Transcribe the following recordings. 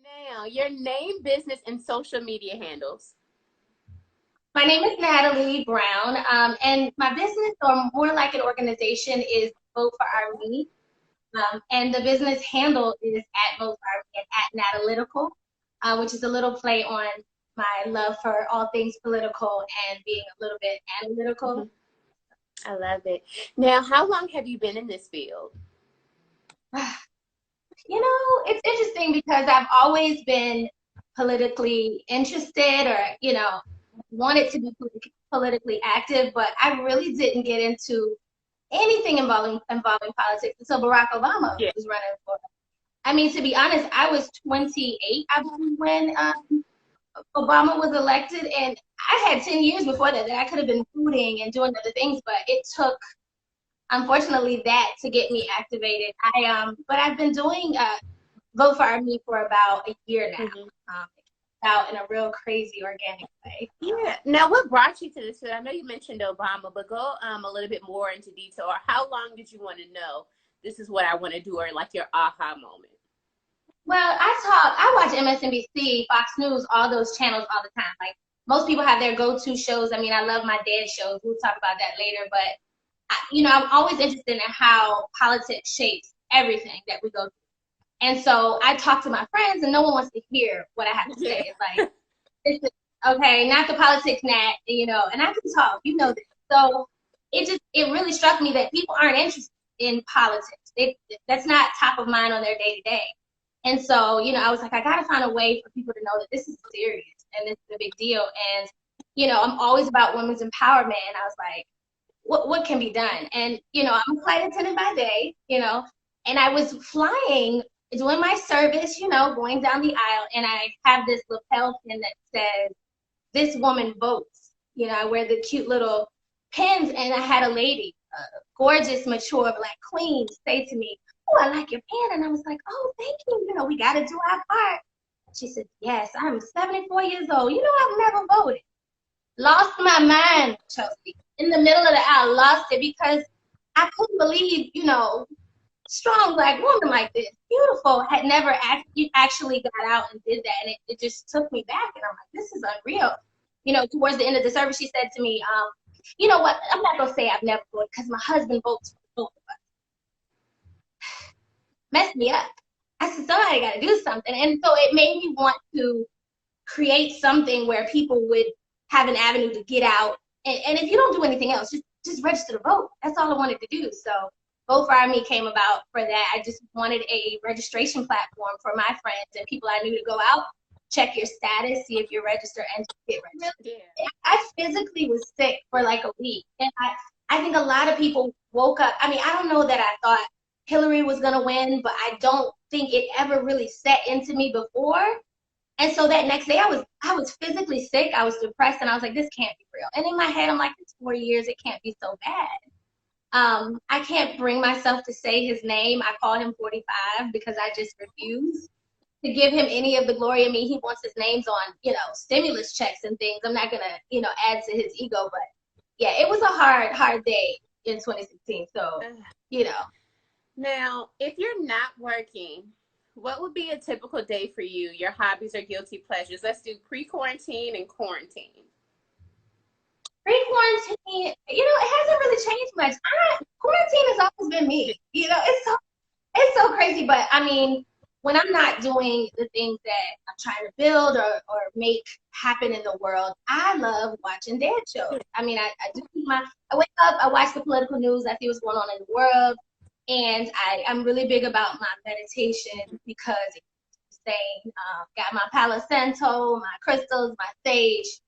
Now, your name, business, and social media handles. My name is Natalie Brown, and my business, or more like an organization, is Vote4ourme. And the business handle is at Vote4ourme and at Natalytical, which is a little play on my love for all things political and being a little bit analytical. I love it. Now, how long have you been in this field? It's interesting because I've always been politically interested or, wanted to be politically active, but I really didn't get into anything involving politics until Barack Obama was running for. I mean, to be honest, I was 28, I believe, when Obama was elected, and I had 10 years before that I could have been voting and doing other things, but it took, unfortunately, that to get me activated. But I've been doing Vote4ourme for about a year now. Out in a real crazy organic way. Yeah. Now, what brought you to this? I know you mentioned Obama, but go a little bit more into detail. Or how long did you want to know this is what I want to do, or like your aha moment? Well, I watch MSNBC, Fox News, all those channels all the time. Like most people have their go-to shows. I mean, I love my dad shows. We'll talk about that later. But I'm always interested in how politics shapes everything that we go through. And so I talk to my friends, and no one wants to hear what I have to say. It's like, okay, not the politics, Nat, and I can talk, this. So it really struck me that people aren't interested in politics. That's not top of mind on their day to day. And so, I was like, I got to find a way for people to know that this is serious and this is a big deal. And, I'm always about women's empowerment. And I was like, what can be done? And, I'm a flight attendant by day, and I was flying, doing my service, going down the aisle, and I have this lapel pin that says, "This woman votes." I wear the cute little pins, and I had a lady, a gorgeous, mature black queen, say to me, "Oh, I like your pin." And I was like, "Oh, thank you. We got to do our part." She said, "Yes, I'm 74 years old. I've never voted." Lost my mind, Chelsea. In the middle of the aisle, lost it because I couldn't believe, strong black woman like this, beautiful, had never actually got out and did that. And it just took me back. And I'm like, this is unreal. Towards the end of the service, she said to me, you know what, I'm not going to say I've never voted because my husband votes for both of us. Messed me up. I said, somebody got to do something. And so it made me want to create something where people would have an avenue to get out. And if you don't do anything else, just register to vote. That's all I wanted to do. So Vote4ourme came about for that. I just wanted a registration platform for my friends and people I knew to go out, check your status, see if you're registered, and get registered. Yeah. I physically was sick for like a week. And I think a lot of people woke up. I mean, I don't know that I thought Hillary was going to win, but I don't think it ever really set into me before. And so that next day I was physically sick. I was depressed, and I was like, this can't be real. And in my head, I'm like, it's 4 years. It can't be so bad. I can't bring myself to say his name. I call him 45 because I just refuse to give him any of the glory. I mean, he wants his names on, stimulus checks and things. I'm not going to, add to his ego. But, yeah, it was a hard day in 2016. So, Now, if you're not working, what would be a typical day for you, your hobbies or guilty pleasures? Let's do pre-quarantine and quarantine. Pre-quarantine, it hasn't really changed much. Quarantine has always been me. It's so crazy. But I mean, when I'm not doing the things that I'm trying to build or make happen in the world, I love watching dad shows. I mean, I wake up, I watch the political news, I see what's going on in the world, and I'm really big about my meditation because it's saying, got my Palo Santo, my crystals, my sage.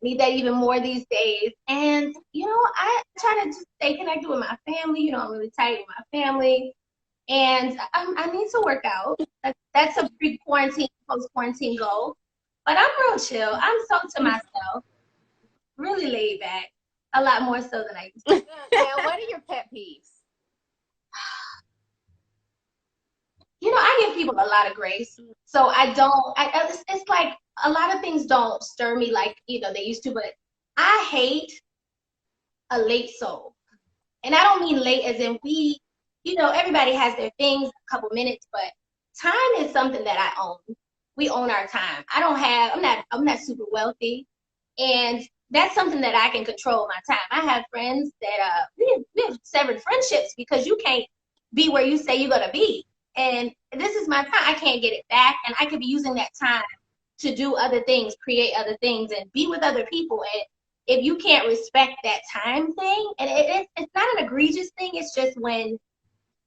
Need that even more these days. And, I try to just stay connected with my family. I'm really tight with my family. And I need to work out. That's a pre-quarantine, post-quarantine goal. But I'm real chill. I'm so to myself. Really laid back. A lot more so than I used to. Now, what are your pet peeves? I give people a lot of grace. So it's like a lot of things don't stir me like, they used to, but I hate a late soul. And I don't mean late as in everybody has their things, a couple minutes, but time is something that I own. we own our time. I'm not super wealthy, and that's something that I can control my time. I have friends that we have severed friendships because you can't be where you say you're gonna be, and this is my time. I can't get it back, and I could be using that time to do other things, create other things, and be with other people. And if you can't respect that time thing, and it's not an egregious thing, it's just when,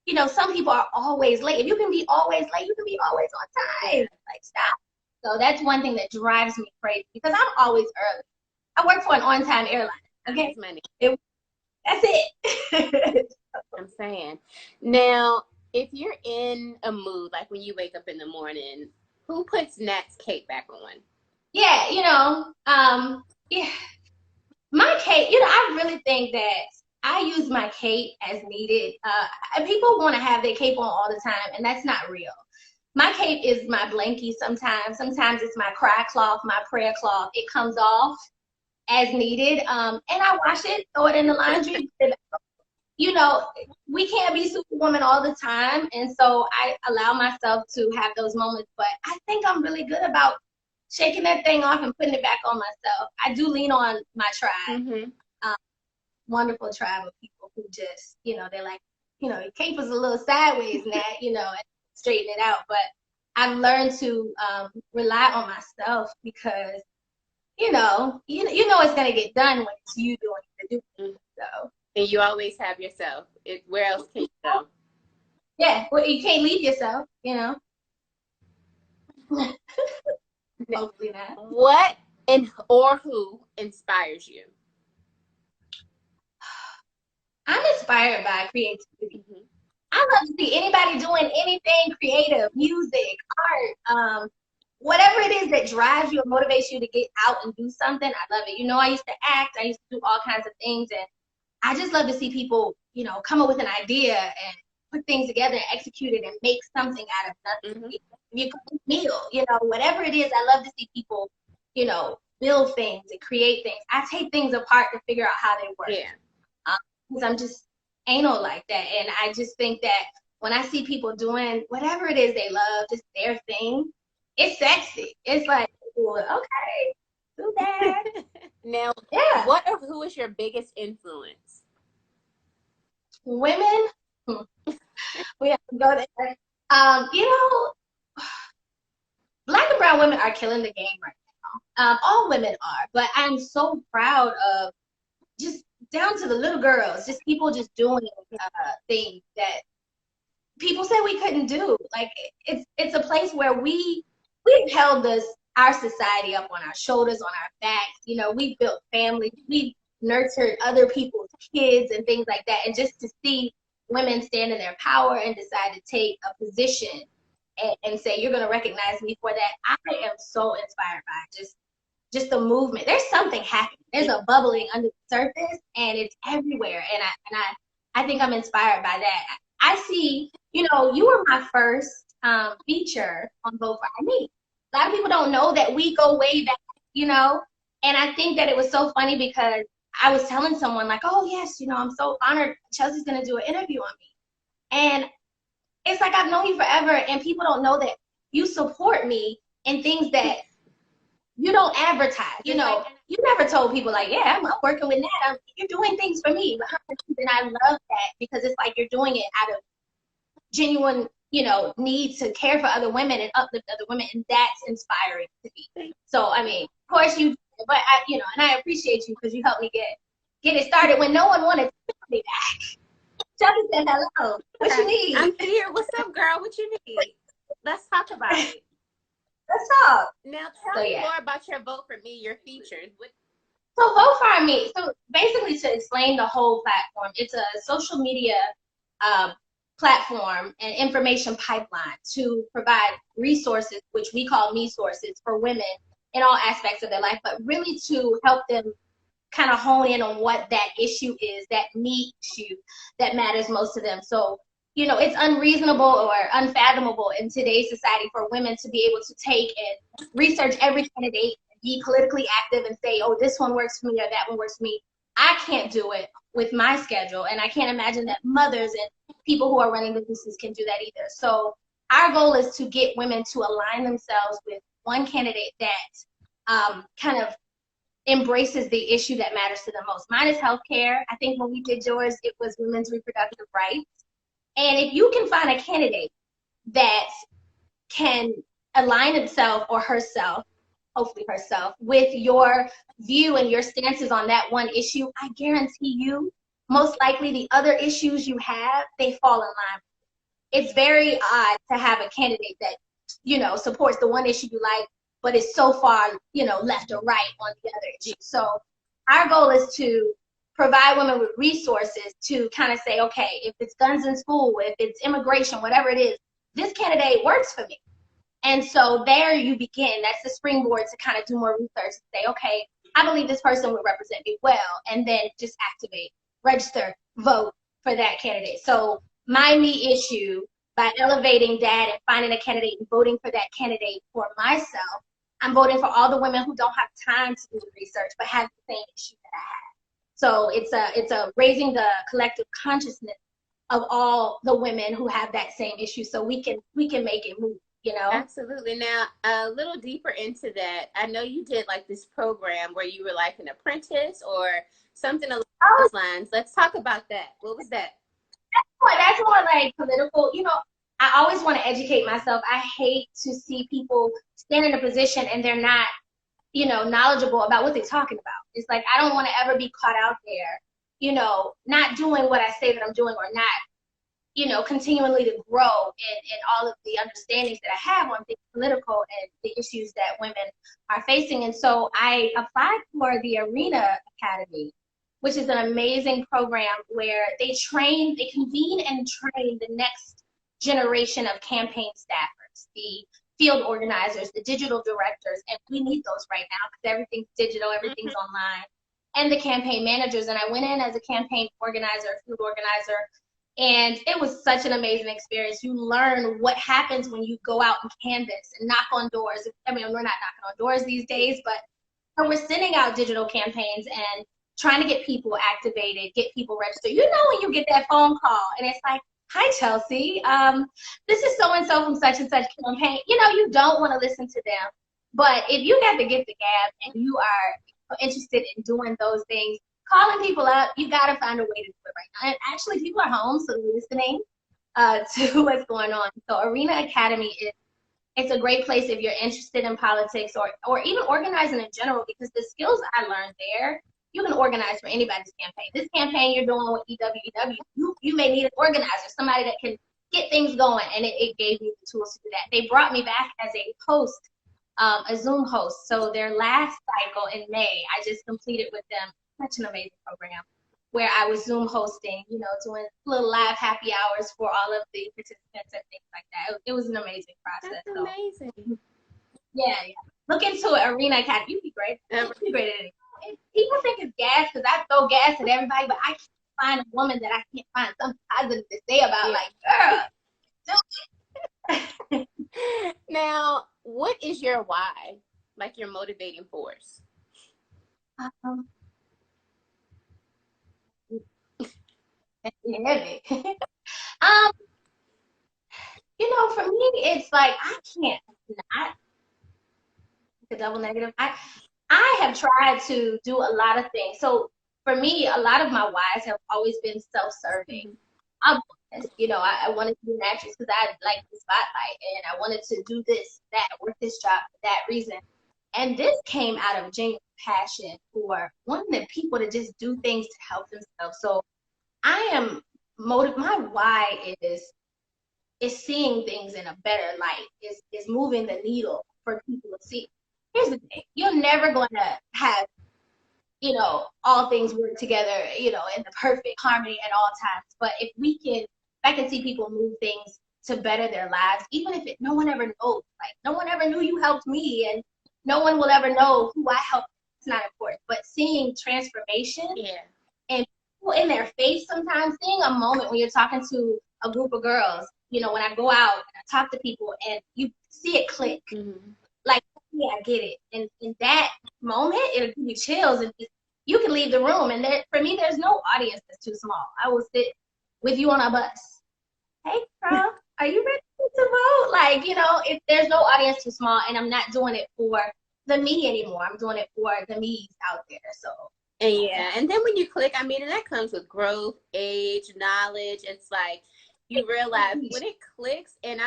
you know, some people are always late. If you can be always late, you can be always on time. Like, stop. So that's one thing that drives me crazy because I'm always early. I work for an on-time airline. Okay, that's it. I'm saying. Now, if you're in a mood, like when you wake up in the morning, who puts Nat's cape back on? Yeah, yeah. My cape, I really think that I use my cape as needed. People want to have their cape on all the time, and that's not real. My cape is my blankie sometimes. Sometimes it's my cry cloth, my prayer cloth. It comes off as needed, and I wash it, throw it in the laundry. We can't be superwoman all the time, and so I allow myself to have those moments. But I think I'm really good about shaking that thing off and putting it back on myself. I do lean on my tribe, wonderful tribe of people who just, they're like, your cape is a little sideways, Nat, and straighten it out. But I've learned to rely on myself because, it's gonna get done when it's you doing the doing. So. And you always have yourself. Where else can you go? Yeah, well, you can't leave yourself, Hopefully not. What or who inspires you? I'm inspired by creativity. I love to see anybody doing anything creative, music, art, whatever it is that drives you or motivates you to get out and do something. I love it. I used to act. I used to do all kinds of things, and I just love to see people, come up with an idea and put things together and execute it and make something out of nothing. If you cook a meal, whatever it is, I love to see people, build things and create things. I take things apart to figure out how they work. Yeah. Because I'm just anal like that. And I just think that when I see people doing whatever it is they love, just their thing, it's sexy. It's like, okay, do that. Now, who is your biggest influence? Women. We have to go there. Black and brown women are killing the game right now. All women are, but I'm so proud of just down to the little girls, just people just doing things that people said we couldn't do. Like it's a place where we've held our society up on our shoulders, on our backs. We've built families, we've nurtured other people's kids and things like that. And just to see women stand in their power and decide to take a position and say, you're going to recognize me for that, I am so inspired by just the movement. There's something happening. There's a bubbling under the surface, and it's everywhere. And I think I'm inspired by that. I see, you were my first feature on Vote4ourme. A lot of people don't know that we go way back, and I think that it was so funny because I was telling someone like, oh yes, I'm so honored Chelsea's going to do an interview on me. And it's like, I've known you forever, and people don't know that you support me in things that you don't advertise. You never told people like, yeah, I'm working with Nat. You're doing things for me. And I love that because it's like you're doing it out of genuine, need to care for other women and uplift other women. And that's inspiring to me. So, I mean, of course you, but and I appreciate you because you helped me get it started when no one wanted to me back. Chelsea said hello. What you need? I'm here. What's up, girl? What you need? Let's talk about it. Let's talk. Now tell me more about your Vote for Me, your features. So Vote4ourme. So basically, to explain the whole platform, it's a social media platform and information pipeline to provide resources, which we call me sources, for women in all aspects of their life, but really to help them kind of hone in on what that issue is, that me issue that matters most to them. So, it's unreasonable or unfathomable in today's society for women to be able to take and research every candidate, be politically active and say, oh, this one works for me or that one works for me. I can't do it with my schedule, and I can't imagine that mothers and people who are running businesses can do that either. So our goal is to get women to align themselves with one candidate that kind of embraces the issue that matters to them most. Mine is healthcare. I think when we did yours, it was women's reproductive rights. And if you can find a candidate that can align himself or herself, hopefully herself, with your view and your stances on that one issue, I guarantee you, most likely the other issues you have, they fall in line. It's very odd to have a candidate that, you know, supports the one issue you like, but is so far, you know, left or right on the other issue. So our goal is to provide women with resources to kind of say, okay, if it's guns in school, if it's immigration, whatever it is, this candidate works for me. And so there you begin. That's the springboard to kind of do more research and say, okay, I believe this person would represent me well, and then just activate, register, vote for that candidate. So my me issue, by elevating that and finding a candidate and voting for that candidate for myself, I'm voting for all the women who don't have time to do the research but have the same issue that I have. So it's a raising the collective consciousness of all the women who have that same issue, so we can make it move, you know? Absolutely. Now, a little deeper into that, I know you did like this program where you were like an apprentice or something along those lines. Let's talk about that. What was that? That's more like political. You know, I always want to educate myself. I hate to see people stand in a position and they're not, you know, knowledgeable about what they're talking about. It's like, I don't want to ever be caught out there, you know, not doing what I say that I'm doing, or not, you know, continually to grow in all of the understandings that I have on things political and the issues that women are facing. And so I applied for the Arena Academy, which is an amazing program where they convene and train the next generation of campaign staffers, the field organizers, the digital directors, and we need those right now because everything's digital, everything's online, and the campaign managers. And I went in as a campaign organizer, field organizer, and it was such an amazing experience. You learn what happens when you go out and canvas and knock on doors. I mean, we're not knocking on doors these days, but we're sending out digital campaigns and trying to get people activated, get people registered. You know, when you get that phone call and it's like, hi, Chelsea, this is so-and-so from such and such campaign. You know, you don't want to listen to them. But if you got the gift of gab and you are interested in doing those things, calling people up, you got to find a way to do it right now. And actually, people are home, so they're listening to what's going on. So Arena Academy it's a great place if you're interested in politics or even organizing in general, because the skills I learned there, you can organize for anybody's campaign. This campaign you're doing with EWEW, you may need an organizer, somebody that can get things going, and it gave me the tools to do that. They brought me back as a host, a Zoom host. So their last cycle in May, I just completed with them such an amazing program where I was Zoom hosting, you know, doing little live happy hours for all of the participants and things like that. It was an amazing process. That's amazing. Yeah. Look into it, Arena Academy. You'd be great. You'd be great at it. People think it's gas because I throw gas at everybody, but I can't find a woman that I can't find something positive to say about. Like, girl, do it. Now, what is your why? Like your motivating force? Heavy. You know, for me, it's like I can't not. The double negative. I have tried to do a lot of things. So for me, a lot of my whys have always been self-serving. You know, I wanted to be an actress because I like the spotlight, and I wanted to do this, that, work this job for that reason. And this came out of genuine passion for wanting the people to just do things to help themselves. So I am motivated. My why is seeing things in a better light, is moving the needle for people to see. Here's the thing, you're never going to have, you know, all things work together, you know, in the perfect harmony at all times. But if I can see people move things to better their lives, even if no one ever knows, like no one ever knew you helped me, and no one will ever know who I helped. It's not important. But seeing transformation, and people in their face sometimes, seeing a moment when you're talking to a group of girls, you know, when I go out and I talk to people and you see it click, like, yeah, I get it. And in that moment, it'll give you chills, and you can leave the room. And for me, there's no audience that's too small. I will sit with you on a bus. Hey, girl, are you ready? to vote. Like, if there's no audience too small, and I'm not doing it for the me anymore. I'm doing it for the me's out there. So. And yeah, and then when you click, I mean, and that comes with growth, age, knowledge. It's like you realize when it clicks, and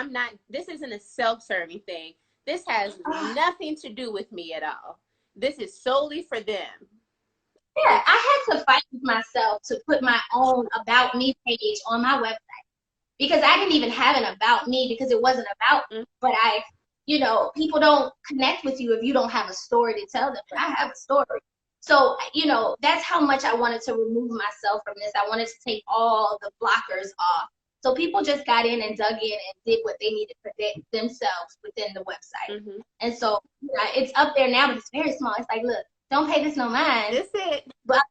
this isn't a self-serving thing. This has nothing to do with me at all. This is solely for them. Yeah, I had to fight with myself to put my own About Me page on my website because I didn't even have an About Me because it wasn't about me. But people don't connect with you if you don't have a story to tell them. But I have a story. So, that's how much I wanted to remove myself from this. I wanted to take all the blockers off. So people just got in and dug in and did what they needed for themselves within the website. Mm-hmm. And so it's up there now, but it's very small. It's like, look, don't pay this no mind. That's it. But I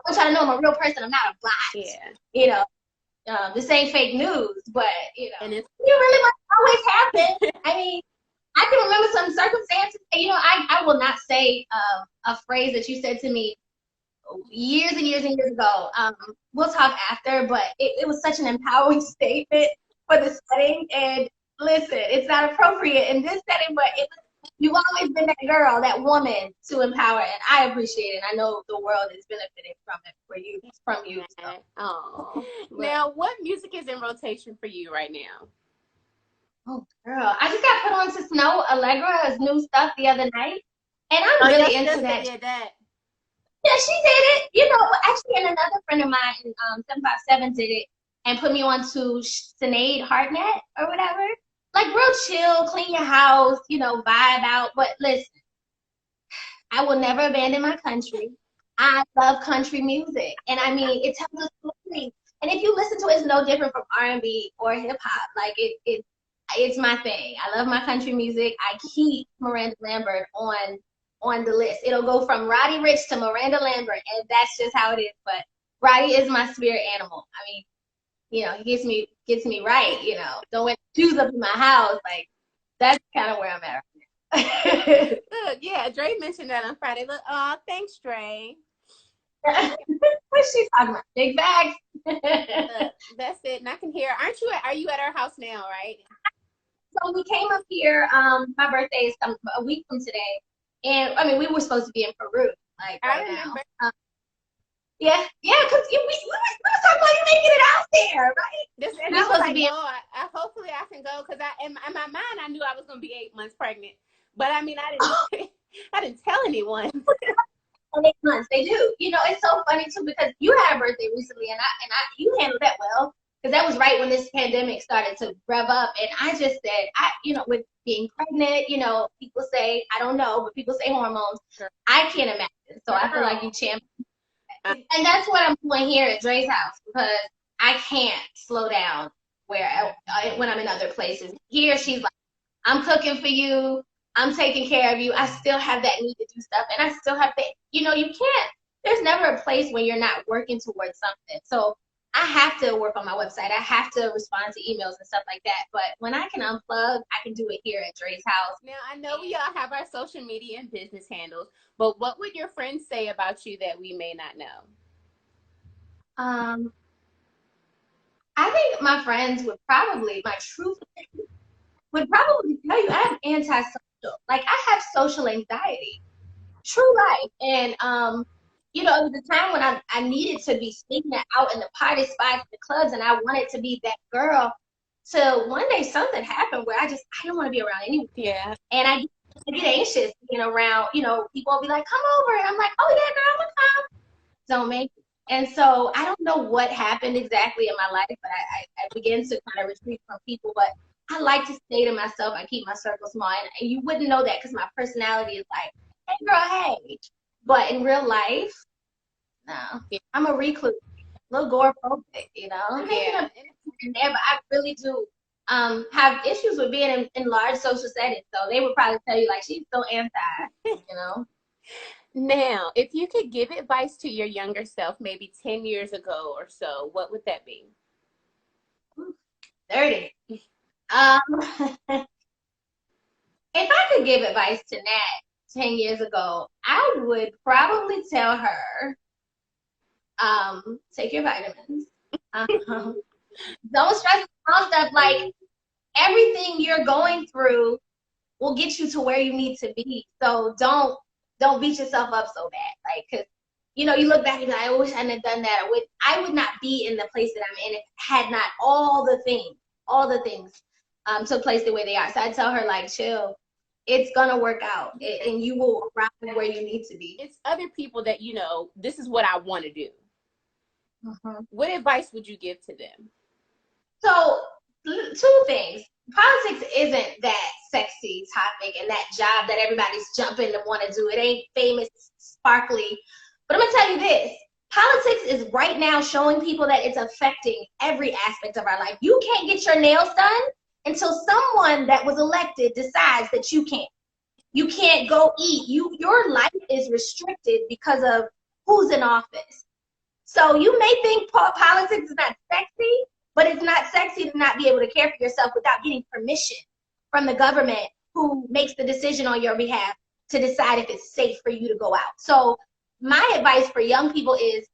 want y'all to know I'm a real person. I'm not a bot. Yeah. This ain't fake news, but, and it's you really want to always happen. I mean, I can remember some circumstances. I will not say a phrase that you said to me years and years and years ago. We'll talk after, but it was such an empowering statement for the setting. And listen, it's not appropriate in this setting, but you've always been that girl, that woman to empower, and I appreciate it. I know the world is benefiting from it from you. So. Oh. Now, what music is in rotation for you right now? Oh, girl. I just got put on to Snow Allegra's new stuff the other night. And I'm really into that. Yeah, she did it. Actually, and another friend of mine, 757, did it and put me on to Sinead Hartnett or whatever. Like, real chill, clean your house, vibe out. But listen, I will never abandon my country. I love country music. And I mean, it tells a story. And if you listen to it, it's no different from R&B or hip-hop. Like, it's my thing. I love my country music. I keep Miranda Lambert on the list. It'll go from Roddy Ricch to Miranda Lambert, and that's just how it is. But Roddy is my spirit animal. I mean, he gets me right. Don't wear shoes up in my house. Like, that's kind of where I'm at right now. Look, yeah, Dre mentioned that on Friday. Look, thanks, Dre. What's she talking about? Big bags. That's it. And I can hear. Are you at our house now, right? So we came up here. My birthday is a week from today, and I mean we were supposed to be in Peru. Like right I remember. Now. Yeah, because we were talking about you making it out there, right? And I was like, hopefully I can go because in my mind I knew I was gonna be 8 months pregnant, but I mean I didn't tell anyone. 8 months, they do. It's so funny too because you had a birthday recently, and you handled that well. Because that was right when this pandemic started to rev up. And I just said, with being pregnant, people say, I don't know, but people say hormones. Sure. I can't imagine. So I feel like you champion. And that's what I'm doing here at Dre's house because I can't slow down when I'm in other places. Here, she's like, I'm cooking for you. I'm taking care of you. I still have that need to do stuff. And I still have you can't, there's never a place when you're not working towards something. So I have to work on my website. I have to respond to emails and stuff like that. But when I can unplug, I can do it here at Dre's house. Now, I know we all have our social media and business handles, but what would your friends say about you that we may not know? I think my friends my true friends would probably tell you I'm antisocial. Like, I have social anxiety. True life. And, it was a time when I needed to be speaking out in the party spots, the clubs, and I wanted to be that girl. So one day something happened where I don't want to be around anyone. Yeah. And I get anxious being around, people will be like, come over. And I'm like, oh, yeah, girl, I'm going to come. Don't make it. And so I don't know what happened exactly in my life, but I began to kind of retreat from people. But I like to stay to myself. I keep my circle small. And you wouldn't know that because my personality is like, hey, girl, hey. But in real life, no, I'm a recluse, a little agoraphobic, Yeah. But I really do have issues with being in large social settings. So they would probably tell you, like, she's so anti, Now, if you could give advice to your younger self, maybe 10 years ago or so, what would that be? 30. If I could give advice to Nat 10 years ago, I would probably tell her, take your vitamins. Don't stress on stuff. Like, everything you're going through will get you to where you need to be. So don't beat yourself up so bad. Like, cause you know, you look back and be like, I wish I hadn't done that. I would not be in the place that I'm in if had not all the things took place the way they are. So I tell her, like, chill. It's gonna work out, and you will arrive where you need to be. It's other people that, you know, this is what I want to do. What advice would you give to them? So, two things. Politics isn't that sexy topic and that job that everybody's jumping to want to do. It ain't famous, sparkly. But I'm going to tell you this. Politics is right now showing people that it's affecting every aspect of our life. You can't get your nails done until someone that was elected decides that you can't. You can't go eat. Your life is restricted because of who's in office. So you may think politics is not sexy, but it's not sexy to not be able to care for yourself without getting permission from the government who makes the decision on your behalf to decide if it's safe for you to go out. So my advice for young people is,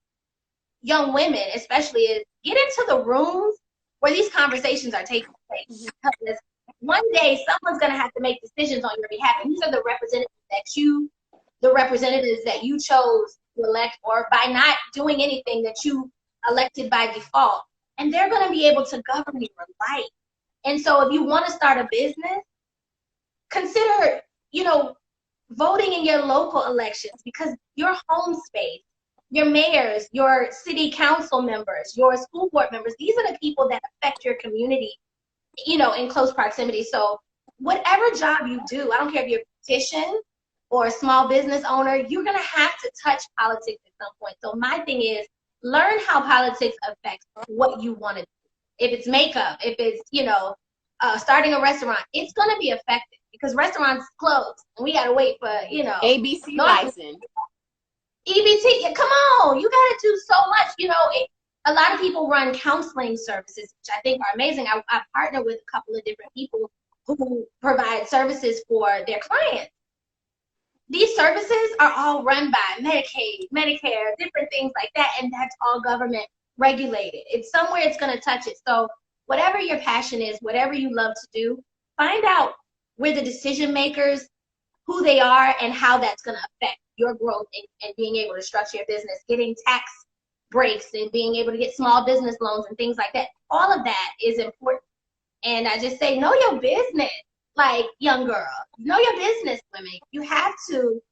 young women especially, is get into the rooms where these conversations are taking place. Because one day someone's going to have to make decisions on your behalf. And these are the representatives that you chose to elect, or by not doing anything that you elected by default. And they're going to be able to govern your life. And so if you want to start a business, consider, you know, voting in your local elections, because your home space, your mayors, your city council members, your school board members, these are the people that affect your community, you know, in close proximity. So whatever job you do, I don't care if you're a politician or a small business owner, you're going to have to touch politics at some point. So my thing is, learn how politics affects what you want to do. If it's makeup, if it's, you know, starting a restaurant, it's going to be affected because restaurants close and we got to wait for, you know, ABC license. EBT, come on, you got to do so much. You know, a lot of people run counseling services, which I think are amazing. I partner with a couple of different people who provide services for their clients. These services are all run by Medicaid, Medicare, different things like that, and that's all government regulated. It's somewhere it's going to touch it. So whatever your passion is, whatever you love to do, find out where the decision makers, who they are, and how that's going to affect your growth and being able to structure your business, getting tax breaks and being able to get small business loans and things like that. All of that is important. And I just say, know your business. Like, young girl, know your business, women. You have to,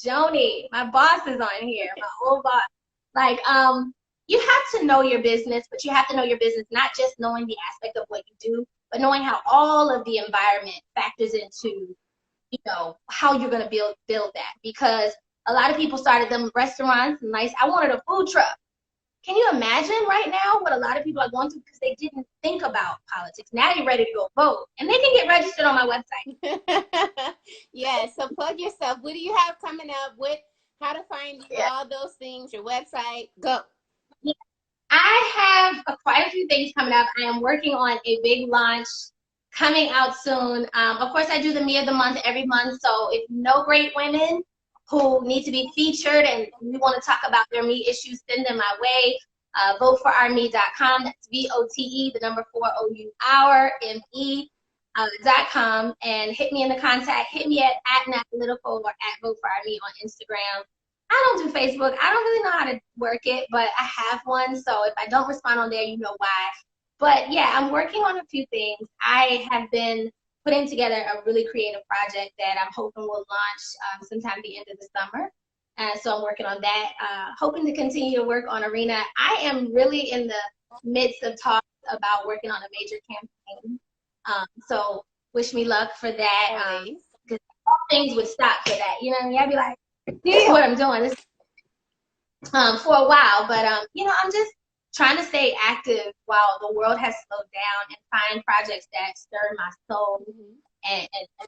Joni, my boss is on here, my old boss. Like, you have to know your business, but you have to know your business, not just knowing the aspect of what you do, but knowing how all of the environment factors into, you know, how you're going to build that. Because a lot of people started them restaurants and I wanted a food truck. Can you imagine right now what a lot of people are going through because they didn't think about politics? Now you're ready to go vote. And they can get registered on my website. Yeah, so plug yourself. What do you have coming up? How to find you, all those things, your website? Go. Yeah. I have quite a few things coming up. I am working on a big launch coming out soon. Of course, I do the Me of the Month every month. So if you know great women who need to be featured and we want to talk about their me issues, send them my way. Vote4ourme.com. That's VOTE, the number 4OURME.com. And hit me in the contact. Hit me at Natalie or at Vote4ourme on Instagram. I don't do Facebook. I don't really know how to work it, but I have one. So if I don't respond on there, you know why. But yeah, I'm working on a few things. I have been putting together a really creative project that I'm hoping will launch sometime at the end of the summer. So I'm working on that, hoping to continue to work on Arena. I am really in the midst of talks about working on a major campaign. So wish me luck for that. Because things would stop for that. You know what I mean? I'd be like, this is what I'm doing this, for a while. But, you know, I'm just trying to stay active while the world has slowed down and find projects that stir my soul and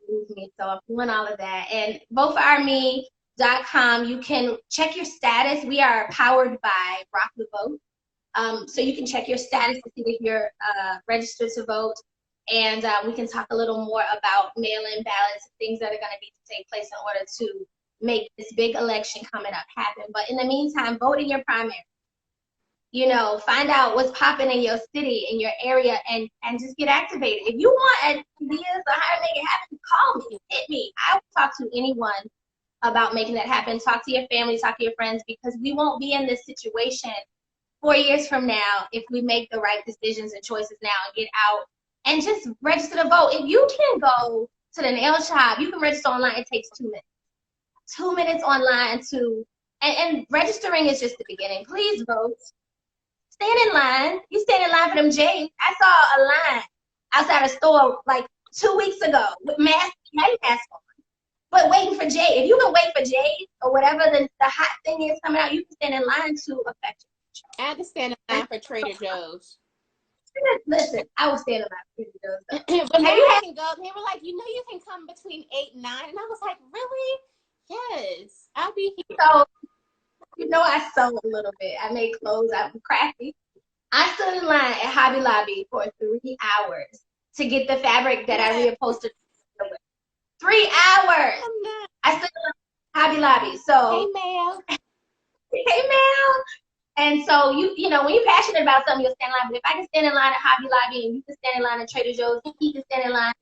move me. So I'm doing all of that. And Vote4ourme.com, you can check your status. We are powered by Rock the Vote. So you can check your status to see if you're registered to vote. And we can talk a little more about mail-in ballots and things that are going to need to take place in order to make this big election coming up happen. But in the meantime, vote in your primary. You know, find out what's popping in your city, in your area, and just get activated. If you want ideas on how to make it happen, call me, hit me. I will talk to anyone about making that happen. Talk to your family, talk to your friends, because we won't be in this situation 4 years from now if we make the right decisions and choices now and get out and just register to vote. If you can go to the nail shop, you can register online. It takes 2 minutes. 2 minutes online and registering is just the beginning. Please vote. Stand in line. You stand in line for them J's. I saw a line outside a store like 2 weeks ago with mask on, but waiting for Jay. If you can wait for Jay or whatever the hot thing is coming out, you can stand in line to affect it. I had to stand in line for Trader Joe's. Listen, I will stand in line for Trader Joe's. But now I can go. They were like, you know, you can come between 8 and 9, and I was like, really? Yes, I'll be here. So, you know, I sew a little bit. I make clothes. I'm crafty. I stood in line at Hobby Lobby for 3 hours to get the fabric that I reupholstered. 3 hours. I stood in Hobby Lobby. So, hey, Mel. Hey, Mel. And so, you know, when you're passionate about something, you'll stand in line. But if I can stand in line at Hobby Lobby and you can stand in line at Trader Joe's, he can stand in line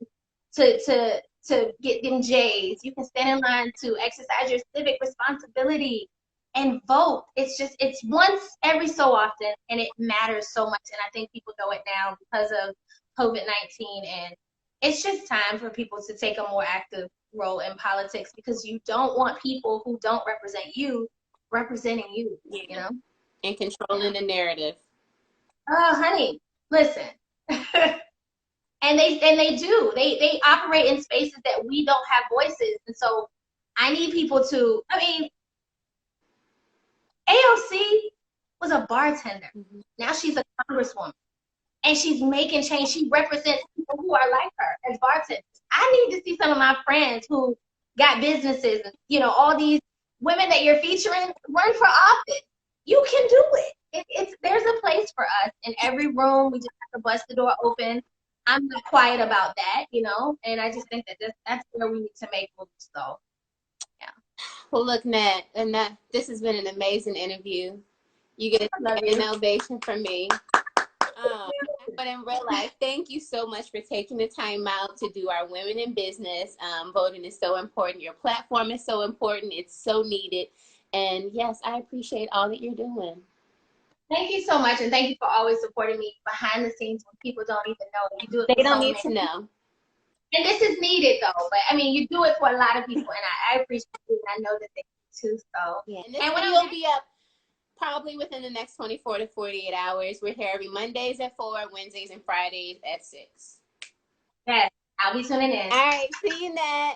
to get them J's. You can stand in line to exercise your civic responsibility and vote. It's once every so often, and it matters so much. And I think people know it now because of COVID-19. And it's just time for people to take a more active role in politics, because you don't want people who don't represent you representing you, you know? And controlling the narrative. Oh, honey, listen. And they do. They operate in spaces that we don't have voices. And so I need people to, I mean, AOC was a bartender. Mm-hmm. Now she's a congresswoman. And she's making change. She represents people who are like her as bartenders. I need to see some of my friends who got businesses and, you know, all these women that you're featuring run for office. You can do it. There's a place for us in every room. We just have to bust the door open. I'm not quiet about that, you know, and I just think that that's where we need to make moves. So, yeah. Well, look, Nat, this has been an amazing interview. You get an ovation from me. But in real life, thank you so much for taking the time out to do our Women in Business. Voting is so important. Your platform is so important. It's so needed. And yes, I appreciate all that you're doing. Thank you so much, and thank you for always supporting me behind the scenes when people don't even know. You do it. They don't need to know. And this is needed, though. But I mean, you do it for a lot of people, and I appreciate it. And I know that they do too. So yeah, and this video will be up probably within the next 24 to 48 hours. We're here every Mondays at 4, Wednesdays and Fridays at 6. Yes, I'll be tuning in. All right, see you, Nat.